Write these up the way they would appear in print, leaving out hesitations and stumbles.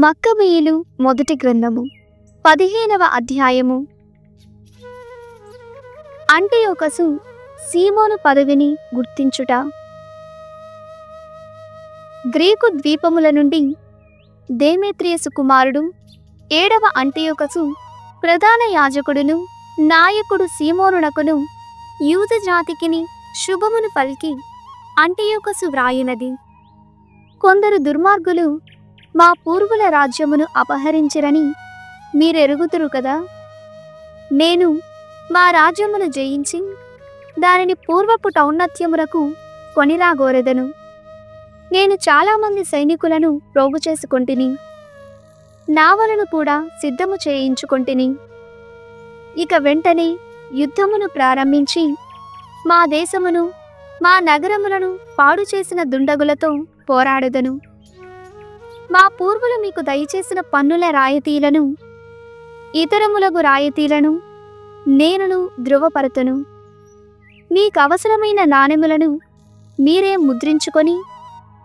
మక్కబీయులు మొదటి గ్రంథము 15వ అధ్యాయము. అంటియోకసు సీమోను పదవిని గుర్తించుట. గ్రీకు ద్వీపముల నుండి దేమేత్రియసు కుమారుడు 7వ అంటియోకసు ప్రధాన యాజకుడును నాయకుడు సీమోనునకును యూద జాతికిని శుభమును పలికి అంటియోకసు వ్రాయునది. కొందరు దుర్మార్గులు మా పూర్వుల రాజ్యమును అపహరించిరని మీరెరుగుదురు కదా. నేను మా రాజ్యమును జయించి దానిని పూర్వపు ఔన్నత్యమునకు కొనిరాగోరెదను. నేను చాలామంది సైనికులను ప్రోగు చేసుకొంటిని, నావలను కూడా సిద్ధము చేయించుకొంటిని. ఇక వెంటనే యుద్ధమును ప్రారంభించి మా దేశమును మా నగరములను పాడు చేసిన దుండగులతో పోరాడెదను. మా పూర్వులు మీకు దయచేసిన పన్నుల రాయితీలను ఇతరములగు రాయితీలను నేనును ధృవపరతును. మీకు అవసరమైన నాణెములను మీరే ముద్రించుకొని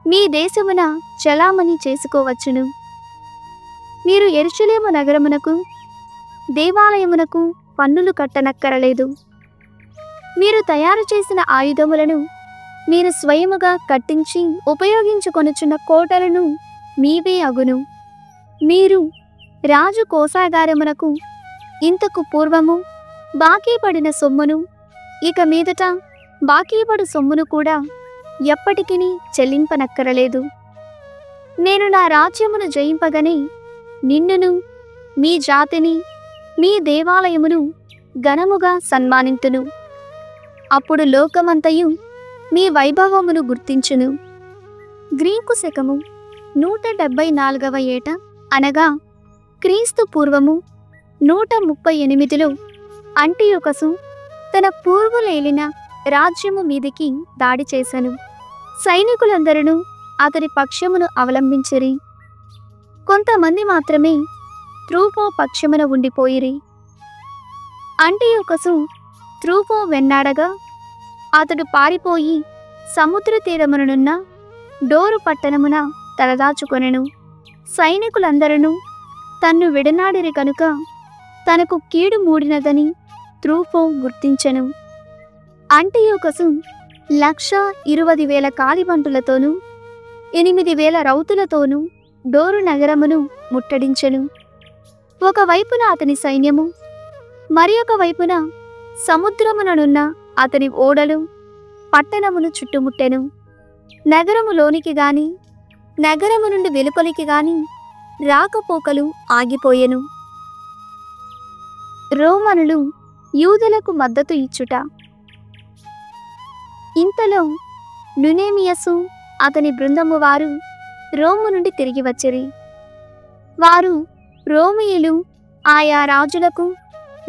మీ దేశమున చలామణి చేసుకోవచ్చును. మీరు యెరూషలేము నగరమునకు దేవాలయమునకు పన్నులు కట్టనక్కరలేదు. మీరు తయారు చేసిన ఆయుధములను మీరు స్వయముగా కట్టించి ఉపయోగించుకొనుచున్న కోటలను మీవే అగును. మీరు రాజు కోశాగారమునకు ఇంతకు పూర్వము బాకీ పడిన సొమ్మును ఇక మీదట బాకీపడు సొమ్మును కూడా ఎప్పటికిని చెల్లింపనక్కరలేదు. నేను నా రాజ్యమును జయింపగనే నిన్నును మీ జాతిని మీ దేవాలయమును ఘనముగా సన్మానింతును. అప్పుడు లోకమంతయు మీ వైభవమును గుర్తించును. గ్రీకు శకము 174వ ఏట అనగా క్రీస్తు పూర్వము 138లో అంటియోకసు తన పూర్వులేలిన రాజ్యము మీదికి దాడి చేసెను. సైనికులందరూ అతని పక్షమును అవలంబించిరి. కొంతమంది మాత్రమే త్రూఫో పక్షమున ఉండిపోయిరి. అంటియోకసు త్రూఫో వెన్నాడగా అతడు పారిపోయి సముద్ర తీరమునున్న డోరు పట్టణమున తలదాచుకొనెను. సైనికులందరూ తన్ను విడనాడిరి కనుక తనకు కీడు మూడినదని త్రూఫో గుర్తించెను. అంటియోకసు 120,000 కాలిబంటులతోనూ 8,000 రౌతులతోనూ డోరు నగరమును ముట్టడించెను. ఒకవైపున అతని సైన్యము, మరి ఒక వైపున సముద్రముననున్న అతని ఓడలు పట్టణమును చుట్టుముట్టెను. నగరములోనికి గాని నగరము నుండి వెలుపలికి గాని రాకపోకలు ఆగిపోయెను. రోమనులు యూదులకు మద్దతు ఇచ్చుట. ఇంతలో నునేమియసు అతని బృందము వారు రోము నుండి తిరిగి వచ్చిరి. వారు రోమియులు ఆయా రాజులకు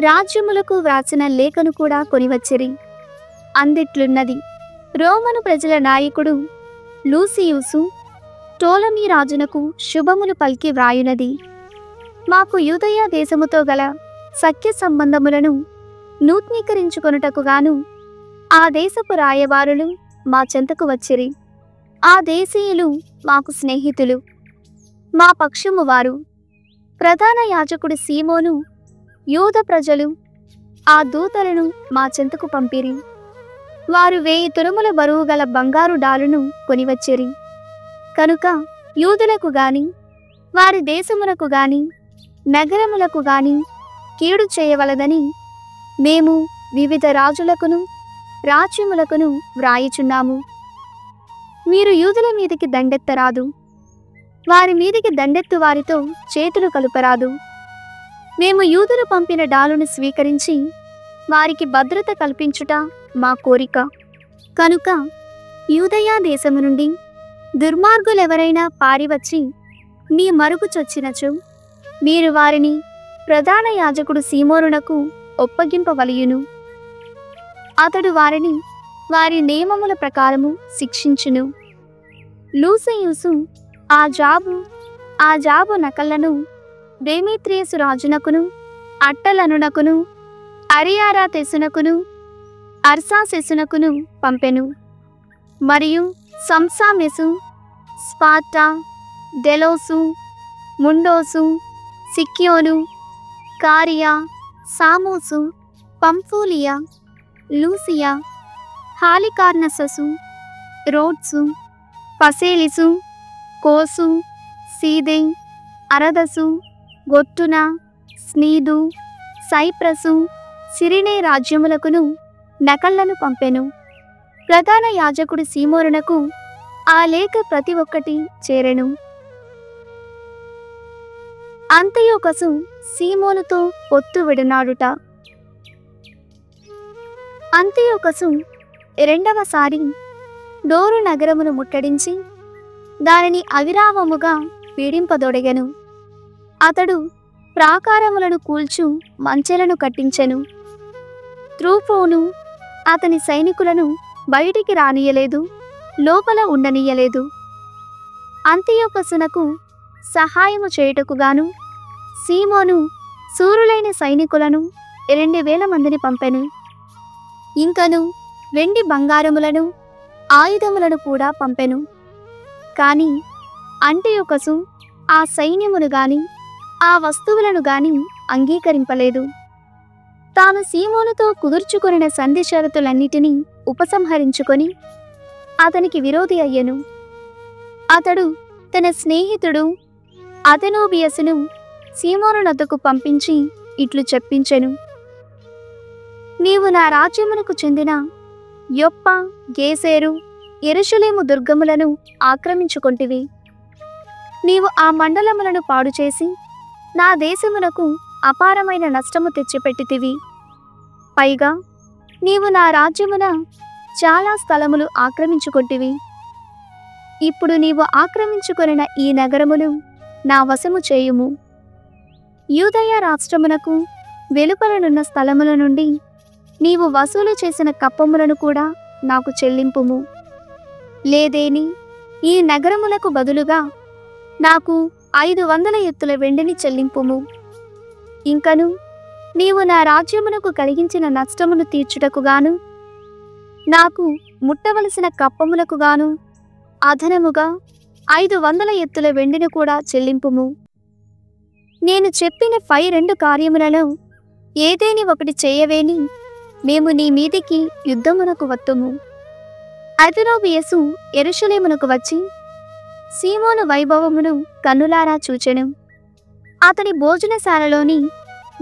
రాజ్యములకు వ్రాసిన లేఖను కూడా కొనివచ్చిరి. అందిట్లున్నది: రోమను ప్రజల నాయకుడు లూసియుసు టోలమీ రాజునకు శుభములు పలికి వ్రాయునది. మాకు యూదయ దేశముతో గల సఖ్య సంబంధములను నూతనీకరించుకొనుటకు గాను ఆ దేశపు రాయబారులు మా చెంతకు వచ్చిరి. ఆ దేశీయులు మాకు స్నేహితులు, మా పక్షము వారు. ప్రధాన యాజకుడు సీమోను యూద ప్రజలు ఆ దూతలను మా చెంతకు పంపిరి. వారు 1000 తురముల బరువు గల బంగారు డాలును కొనివచ్చిరి. కనుక యూదులకు గాని వారి దేశములకు గాని నగరములకు గాని కీడు చేయవలదని మేము వివిధ రాజులకును రాజ్యములకును వ్రాయిచున్నాము. మీరు యూదుల మీదికి దండెత్తరాదు, వారి మీదికి దండెత్తు వారితో చేతులు కలుపరాదు. మేము యూదులు పంపిన డాలును స్వీకరించి వారికి భద్రత కల్పించుట మా కోరిక. కనుక యూదయ దేశము నుండి దుర్మార్గులెవరైనా పారివచ్చి మీ మరుగు చొచ్చినచో మీరు వారిని ప్రధాన యాజకుడు సీమోనునకు ఒప్పగింపవలయును. అతడు వారిని వారి నియమముల ప్రకారము శిక్షించును. లూసియుసు ఆ జాబు నకళ్లను దేమేత్రియసు రాజునకును అట్టలనునకును అరియారాతెసునకును అర్సాసెసునకును పంపెను. మరియు సంసామెసు, స్పార్టా, డెలోసు, ముండోసు, సిక్యోను, కారియా, సామోసు, పంఫూలియా, లూసియా, హాలికార్నససు, రోడ్సు, పసేలిసు, కోసు, సీదే, అరదసు, గొట్టున, స్నీదు, సైప్రసు, సిరినే రాజ్యములకును నకళ్లను పంపెను. ప్రధాన యాజకుడు సీమోనునకు ఆ లేఖ ప్రతి ఒక్కటి చేరెను. అంతియోకసు సీమోనుతో పొత్తు విడనాడుట. అంతియోకసు రెండవసారి డోరు నగరమును ముట్టడించి దానిని అవిరామముగా పీడింపదొడగెను. అతడు ప్రాకారములను కూల్చు మంచెలను కట్టించెను. త్రూఫోను అతని సైనికులను బయటికి రానియలేదు, లోపల ఉండనీయలేదు. అంతియోకసునకు సహాయము చేయుటకుగాను సీమోను శూరులైన సైనికులను 2000 మందిని పంపెను. ఇంకను వెండి బంగారములను ఆయుధములను కూడా పంపెను. కాని అంతియోకసు ఆ సైన్యమును గాని ఆ వస్తువులను గాని అంగీకరింపలేదు. తాను సీమోనుతో కుదుర్చుకొనిన సంధి షరతులన్నిటినీ ఉపసంహరించుకొని అతనికి విరోధి అయ్యెను. అతడు తన స్నేహితుడు అతెనోబియసును సీమోనునద్దకు పంపించి ఇట్లు చెప్పించెను. నీవు నా రాజ్యమునకు చెందిన యొప్ప, గేసేరు, యెరూషలేము దుర్గములను ఆక్రమించుకొంటివి. నీవు ఆ మండలములను పాడుచేసి నా దేశమునకు అపారమైన నష్టము తెచ్చిపెట్టితివి. పైగా నీవు నా రాజ్యమున చాలా స్థలములు ఆక్రమించుకొంటివి. ఇప్పుడు నీవు ఆక్రమించుకొనిన ఈ నగరమును నా వశము చేయుము. యూదయ రాష్ట్రమునకు వెలుపలనున్న స్థలముల నుండి నీవు వసూలు చేసిన కప్పములను కూడా నాకు చెల్లింపుము. లేదేని ఈ నగరములకు బదులుగా నాకు 500 ఎత్తుల వెండిని చెల్లింపుము. ఇంకను నీవు నా రాజ్యమునకు కలిగించిన నష్టమును తీర్చుటకుగాను నాకు ముట్టవలసిన కప్పములకుగాను అదనముగా 500 ఎత్తుల వెండిని కూడా చెల్లింపుము. నేను చెప్పిన 2 కార్యములలో ఏదేని ఒకటి చేయవేని మేము నీ మీదికి యుద్ధమునకు వత్తుము. అతెనోబియసు యెరూషలేమునకు వచ్చి సీమోను వైభవమును కన్నులారా చూచెను. అతని భోజనశాలలోని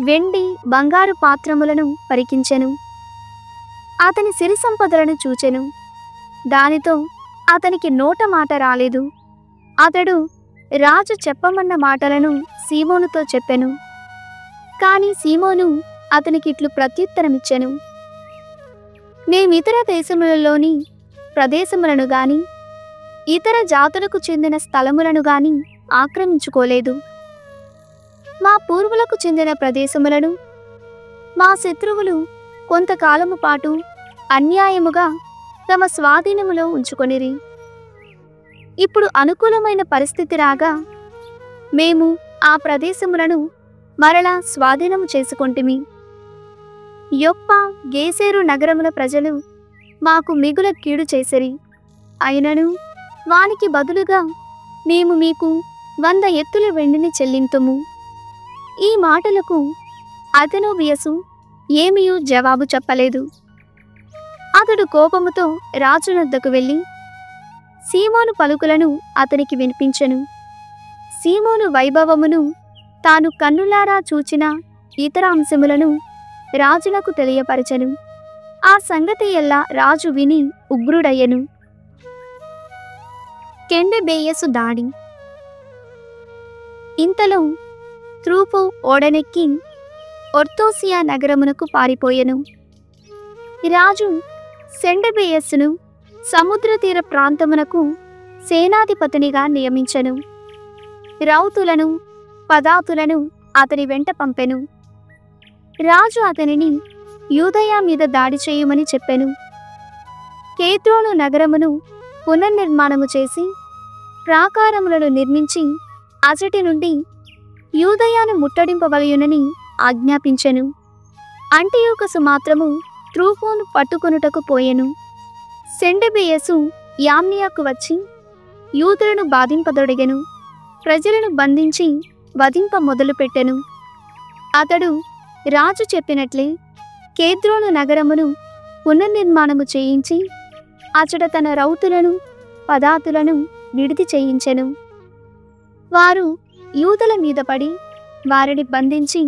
వెండి బంగారు పాత్రములను పరికించెను. అతని సిరి సంపదలను చూచెను. దానితో అతనికి నోట మాట రాలేదు. అతడు రాజు చెప్పమన్న మాటలను సీమోనుతో చెప్పెను. కాని సీమోను అతనికిట్లు ప్రత్యుత్తరమిచ్చెను. మేమితర దేశములలోని ప్రదేశములను గాని ఇతర జాతులకు చెందిన స్థలములను గాని ఆక్రమించుకోలేదు. మా పూర్వులకు చెందిన ప్రదేశములను మా శత్రువులు కొంతకాలము పాటు అన్యాయముగా తమ స్వాధీనములో ఉంచుకొనిరి. ఇప్పుడు అనుకూలమైన పరిస్థితి రాగా మేము ఆ ప్రదేశములను మరలా స్వాధీనము చేసుకొంటిమి. యొప్ప, గేసేరు నగరముల ప్రజలు మాకు మిగుల కీడు చేసిరి. అయినను వానికి బదులుగా మేము మీకు 100 ఎత్తుల వెండిని చెల్లింతుము. ఈ మాటలకు అతెనోబియసు ఏమీయూ జవాబు చెప్పలేదు. అతడు కోపముతో రాజునద్దకు వెళ్ళి సీమోను పలుకులను అతనికి వినిపించెను. సీమోను వైభవమును తాను కన్నులారా చూచిన ఇతర అంశములను రాజులకు తెలియపరచెను. ఆ సంగతి ఎల్లా రాజు విని ఉగ్రుడయ్యెను. కెండెబేయసు దాడి. ఇంతలో త్రూఫు ఓడనెక్కి ఒర్తోసియా నగరమునకు పారిపోయెను. రాజు సెండెబేయస్సును సముద్ర తీర ప్రాంతమునకు సేనాధిపతినిగా నియమించెను. రౌతులను, పదాతులను అతని వెంట పంపెను. రాజు అతనిని యూదయ మీద దాడి చేయుమని చెప్పెను. కేద్రోను నగరమును పునర్నిర్మాణము చేసి ప్రాకారములను నిర్మించి అచటి నుండి యూదయాను ముట్టడింపవలయునని ఆజ్ఞాపించెను. అంటియోకసు మాత్రము త్రూఫోను పట్టుకొనుటకు పోయెను. సెండెబేయసు యామ్నియాకు వచ్చి యూదులను బాధింపదొడిగెను. ప్రజలను బంధించి వధింప మొదలుపెట్టెను. అతడు రాజు చెప్పినట్లే కేద్రోను నగరమును పునర్నిర్మాణము చేయించి అచట తన రౌతులను పదాతులను విడిది చేయించెను. వారు యూదుల మీద పడి వారిని బంధించి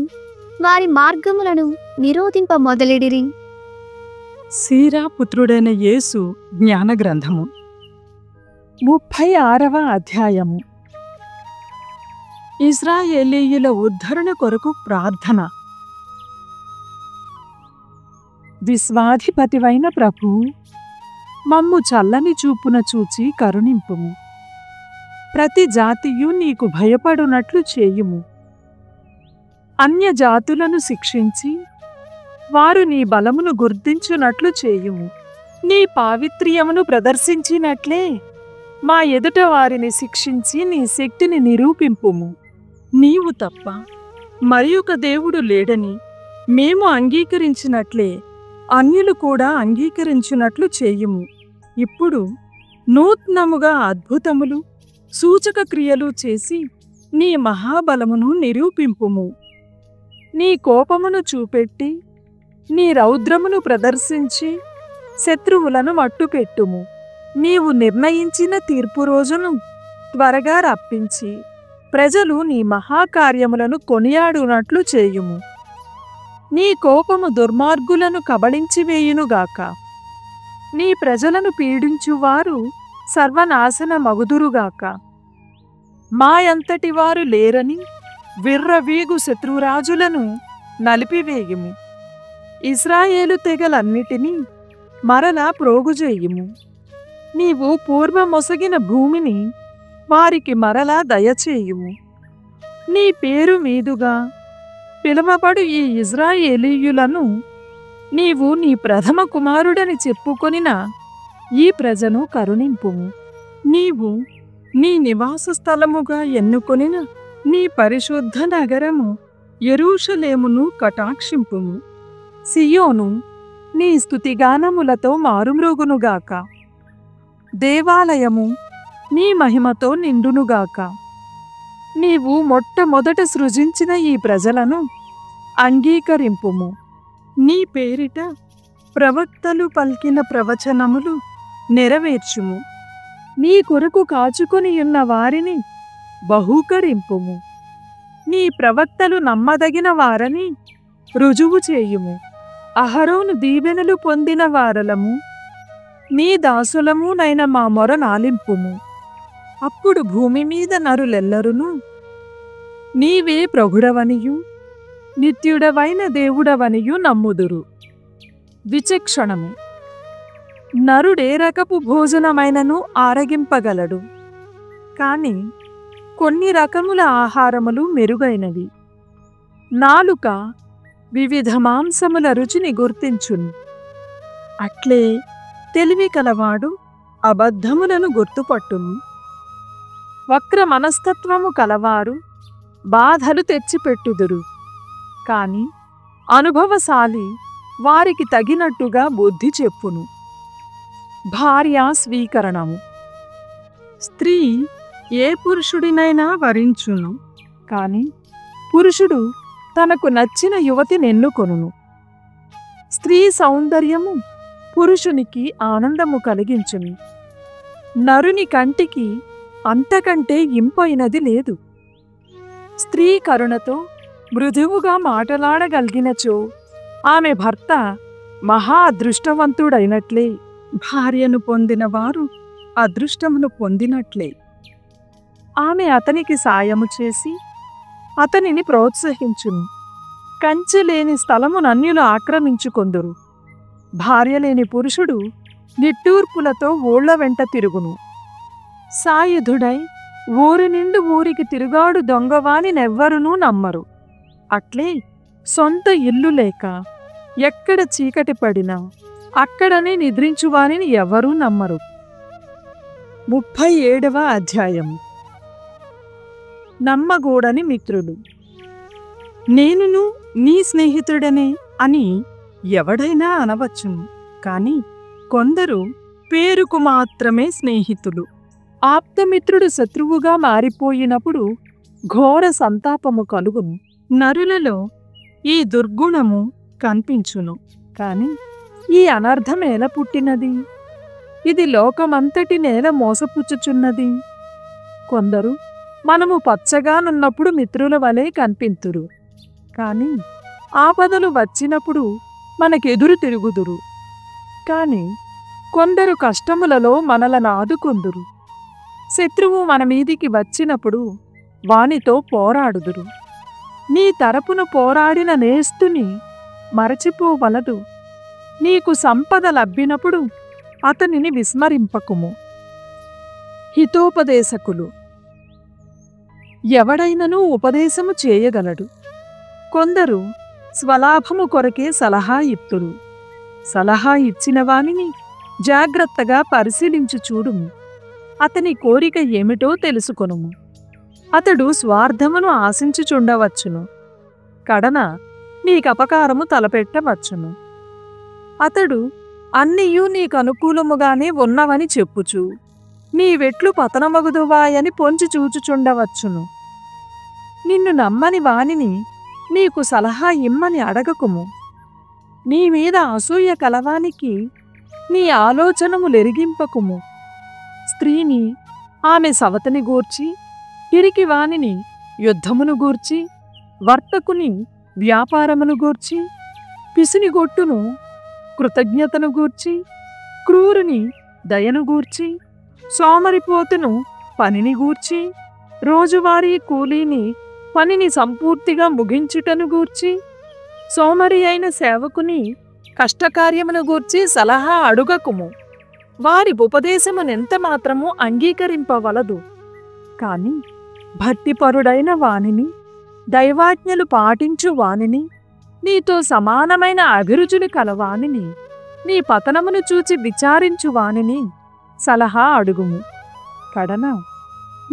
వారి మార్గములను నిరోధింప మొదలెడిరి. సీరా పుత్రుడైన యేసు జ్ఞాన గ్రంథము 36వ అధ్యాయము. ఇశ్రాయేలీయుల ఉద్ధరణ కొరకు ప్రార్థన. విశ్వాధిపతివైన ప్రభూ, మమ్ము చల్లని చూపున చూచి కరుణింపుము. ప్రతి జాతియు నీకు భయపడునట్లు చేయుము. అన్యజాతులను శిక్షించి వారు నీ బలమును గుర్తించునట్లు చేయుము. నీ పావిత్ర్యమును ప్రదర్శించినట్లే మా ఎదుట వారిని శిక్షించి నీ శక్తిని నిరూపింపుము. నీవు తప్ప మరి ఒక దేవుడు లేడని మేము అంగీకరించినట్లే అన్యులు కూడా అంగీకరించినట్లు చేయుము. ఇప్పుడు నూతనముగా అద్భుతములు సూచక క్రియలు చేసి నీ మహాబలమును నిరూపింపుము. నీ కోపమును చూపెట్టి నీ రౌద్రమును ప్రదర్శించి శత్రువులను మట్టుపెట్టుము. నీవు నిర్ణయించిన తీర్పు రోజును త్వరగా రప్పించి ప్రజలు నీ మహాకార్యములను కొనియాడునట్లు చేయుము. నీ కోపము దుర్మార్గులను కబళించివేయునుగాక. నీ ప్రజలను పీడించువారు సర్వనాశనమగుదురుగాక. మా అంతటి వారు లేరని విర్రవీగు శత్రురాజులను నలిపివేయుము. ఇశ్రాయేలు తెగలన్నిటినీ మరలా ప్రోగుజేయుము. నీవు పూర్వమొసగిన భూమిని వారికి మరలా దయచేయుము. నీ పేరు మీదుగా పిలువబడు ఈ ఇశ్రాయేలీయులను నీవు నీ ప్రథమ కుమారుడని చెప్పుకొనిన ఈ ప్రజను కరుణింపుము. నీవు నీ నివాస స్థలముగా ఎన్నుకొనిన నీ పరిశుద్ధ నగరము యెరూషలేమును కటాక్షింపుము. సియోను నీ స్తుతిగానములతో మారుమ్రోగునుగాక. దేవాలయము నీ మహిమతో నిండునుగాక. నీవు మొట్టమొదట సృజించిన ఈ ప్రజలను అంగీకరింపుము. నీ పేరిట ప్రవక్తలు పలికిన ప్రవచనములు నెరవేర్చుము. నీ కొరకు కాచుకొనియున్న వారిని బహూకరింపుము. నీ ప్రవక్తలు నమ్మదగిన వారని రుజువు చేయుము. అహరోను దీవెనలు పొందిన వారలము నీ దాసులము నైన మా మొర నాలింపుము. అప్పుడు భూమి మీద నరులెల్లరును నీవే ప్రభుడవనియు నిత్యుడవైన దేవుడవనియు నమ్ముదురు. విచక్షణము. నరుడే రకపు భోజనమైనను ఆరగింపగలడు, కాని కొన్ని రకముల ఆహారములు మెరుగైనవి. నాలుక వివిధ మాంసముల రుచిని గుర్తించును. అట్లే తెలివి కలవాడు అబద్ధములను గుర్తుపట్టును. వక్ర మనస్తత్వము కలవారు బాధలు తెచ్చిపెట్టుదురు, కాని అనుభవశాలి వారికి తగినట్టుగా బుద్ధి చెప్పును. భార్యా స్వీకరణము. స్త్రీ ఏ పురుషుడినైనా వరించును, కాని పురుషుడు తనకు నచ్చిన యువతినెన్నుకొనును. స్త్రీ సౌందర్యము పురుషునికి ఆనందము కలిగించును. నరుని కంటికి అంతకంటే ఇంపైనది లేదు. స్త్రీ కరుణతో మృదువుగా మాటలాడగలిగినచో ఆమె భర్త మహా అదృష్టవంతుడైనట్లే. భార్యను పొందిన వారు అదృష్టమును పొందినట్లే. ఆమె అతనికి సాయము చేసి అతనిని ప్రోత్సహించును. కంచెలేని స్థలమునన్యులు ఆక్రమించుకొందురు. భార్యలేని పురుషుడు నిట్టూర్పులతో ఊళ్ల వెంట తిరుగును. సాయుధుడై ఊరి నిండు ఊరికి తిరుగాడు దొంగవాని నెవ్వరునూ నమ్మరు. అట్లే సొంత ఇల్లు లేక ఎక్కడ చీకటి పడినా అక్కడనే నిద్రించువానిని ఎవరూ నమ్మరు. 37వ అధ్యాయం. నమ్మగూడని మిత్రులు. నేనును నీ స్నేహితుడనే అని ఎవడైనా అనవచ్చును, కాని కొందరు పేరుకు మాత్రమే స్నేహితులు. ఆప్తమిత్రుడు శత్రువుగా మారిపోయినప్పుడు ఘోర సంతాపము కలుగును. నరులలో ఈ దుర్గుణము కనిపించును. కాని ఈ అనర్థం ఎలా పుట్టినది? ఇది లోకమంతటి నేల మోసపుచ్చుచున్నది. కొందరు మనము పచ్చగానున్నప్పుడు మిత్రుల వలె కనిపింతురు, కాని ఆపదలు వచ్చినప్పుడు మనకెదురు తిరుగుదురు. కాని కొందరు కష్టములలో మనలను ఆదుకొందురు. శత్రువు మన మీదికి వచ్చినప్పుడు వానితో పోరాడుదురు. నీ తరపున పోరాడిన నేస్తుని మరచిపోవలదు. నీకు సంపద లబ్బినప్పుడు అతనిని విస్మరింపకుము. హితోపదేశకులు. ఎవడైనను ఉపదేశము చేయగలడు. కొందరు స్వలాభము కొరకే సలహా ఇత్తురు. సలహా ఇచ్చిన వానిని జాగ్రత్తగా పరిశీలించి చూడుము. అతని కోరిక ఏమిటో తెలుసుకొనుము. అతడు స్వార్థమును ఆశించుచుండవచ్చును. కడన నీకపకారము తలపెట్టవచ్చును. అతడు అన్నియూ నీకనుకూలముగానే ఉన్నవని చెప్పుచు నీవెట్లు పతనమగుదువాయని పొంచి చూచుచుండవచ్చును. నిన్ను నమ్మని వానిని నీకు సలహా ఇమ్మని అడగకుము. నీమీద అసూయ కలవానికి నీ ఆలోచనములెరిగింపకుము. స్త్రీని ఆమె సవతిని గూర్చి, పిరికి వానిని యుద్ధమును గూర్చి, వర్తకుని వ్యాపారమును గూర్చి, పిసినిగొట్టును కృతజ్ఞతను గూర్చి, క్రూరుని దయను గూర్చి, సోమరిపోతును పనిని గూర్చి, రోజువారీ కూలీని పనిని సంపూర్తిగా ముగించుటను గూర్చి, సోమరి అయిన సేవకుని కష్టకార్యమును గూర్చి సలహా అడుగకుము. వారి ఉపదేశమునెంత మాత్రము అంగీకరింపవలదు. కాని భక్తిపరుడైన వానిని, దైవాజ్ఞలు పాటించు వానిని, నీతో సమానమైన అభిరుచులు కలవానిని, నీ పతనమును చూచి విచారించు వానిని సలహా అడుగుము. కడన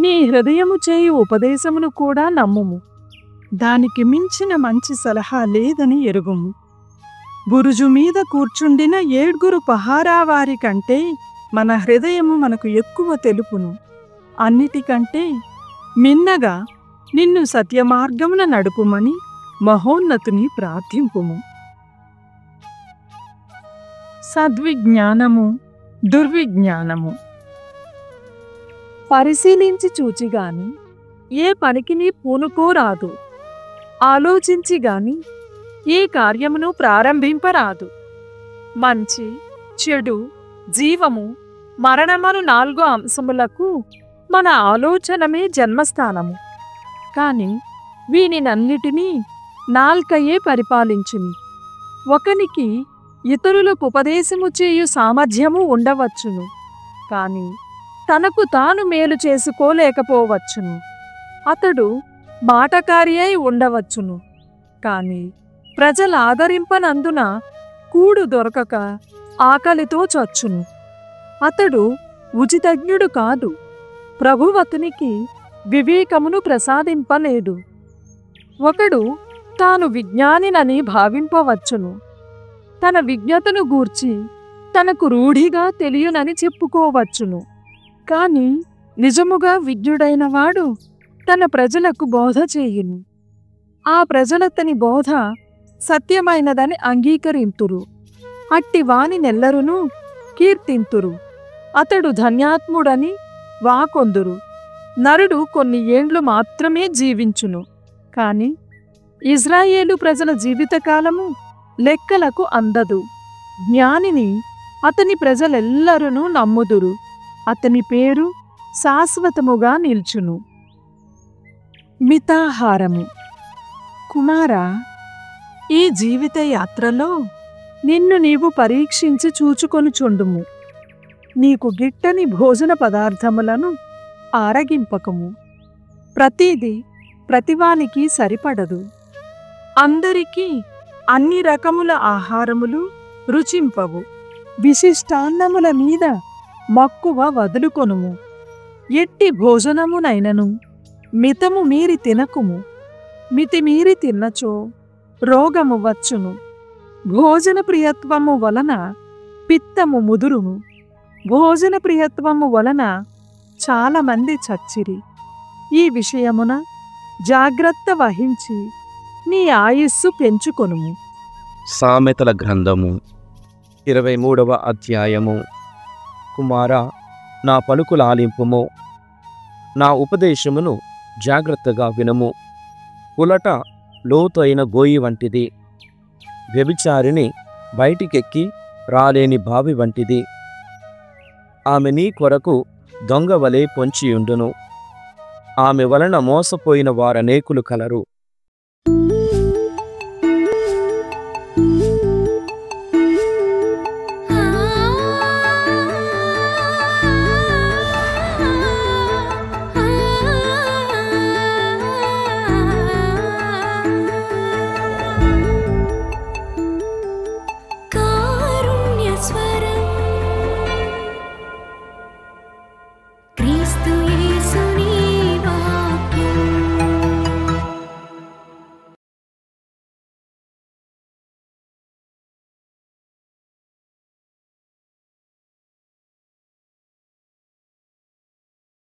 నీ హృదయము చేయు ఉపదేశమును కూడా నమ్ముము. దానికి మించిన మంచి సలహా లేదని ఎరుగుము. బురుజు మీద కూర్చుండిన 7 పహారావారి కంటే మన హృదయము మనకు ఎక్కువ తెలుపును. అన్నిటికంటే మిన్నగా నిన్ను సత్యమార్గమున నడుపుమని మహోన్నతుని ప్రార్థింపుము. సద్విజ్ఞానము, దుర్విజ్ఞానము. పరిశీలించి చూచిగాని ఏ పనికిని పూనుకోరాదు. ఆలోచించిగాని ఏ కార్యమును ప్రారంభింపరాదు. మంచి, చెడు, జీవము, మరణమను 4 అంశములకు మన ఆలోచనమే జన్మస్థానము. కాని వీనినన్నిటినీ నాల్కయే పరిపాలించును. ఒకనికి ఇతరులకు ఉపదేశము చేయు సామర్థ్యము ఉండవచ్చును, కాని తనకు తాను మేలు చేసుకోలేకపోవచ్చును. అతడు మాటకారి అయి ఉండవచ్చును, కాని ప్రజలాదరింపనందున కూడు దొరకక ఆకలితో చచ్చును. అతడు ఉచితజ్ఞుడు కాదు. ప్రభువతునికి వివేకమును ప్రసాదింపలేడు. ఒకడు తాను విజ్ఞానినని భావింపవచ్చును. తన విజ్ఞతను గూర్చి తనకు రూఢిగా తెలియనని చెప్పుకోవచ్చును. కాని నిజముగా విజ్ఞుడైన వాడు తన ప్రజలకు బోధ చేయును. ఆ ప్రజలతని బోధ సత్యమైనదని అంగీకరింతురు. అట్టి వానినెల్లరునూ కీర్తింతురు. అతడు ధన్యాత్ముడని వాకొందురు. నరుడు కొన్ని ఏండ్లు మాత్రమే జీవించును, కాని ఇజ్రాయేలు ప్రజల జీవితకాలము లెక్కలకు అందదు. జ్ఞానిని అతని ప్రజలెల్లరునూ నమ్ముదురు. అతని పేరు శాశ్వతముగా నిల్చును. మితాహారము. కుమారా, ఈ జీవిత యాత్రలో నిన్ను నీవు పరీక్షించి చూచుకొనుచుండుము. నీకు గిట్టని భోజన పదార్థములను ఆరగింపకము. ప్రతిదీ ప్రతివానికి సరిపడదు. అందరికీ అన్ని రకముల ఆహారములు రుచింపవు. విశిష్టాన్నముల మీద మక్కువ వదులుకొనుము. ఎట్టి భోజనమునైనను మితము మీరి తినకుము. మితిమీరి తిన్నచో రోగము వచ్చును. భోజన ప్రియత్వము వలన పిత్తము ముదురును. భోజన ప్రియత్వము వలన చాలామంది చచ్చిరి. ఈ విషయమున జాగ్రత్త వహించి నీ ఆయుస్సు పెంచుకొనుము. సామెతల గ్రంథము 23వ అధ్యాయము. కుమారా, నా పలుకులాలింపుము, నా ఉపదేశమును జాగ్రత్తగా వినుము. పులట లోతైన గోయి వంటిది, వ్యభిచారిని బయటికెక్కి రాలేని బావి వంటిది. ఆమె నీ కొరకు దొంగవలే పొంచియుండును. ఆమె వలన మోసపోయిన వారనేకులు కలరు.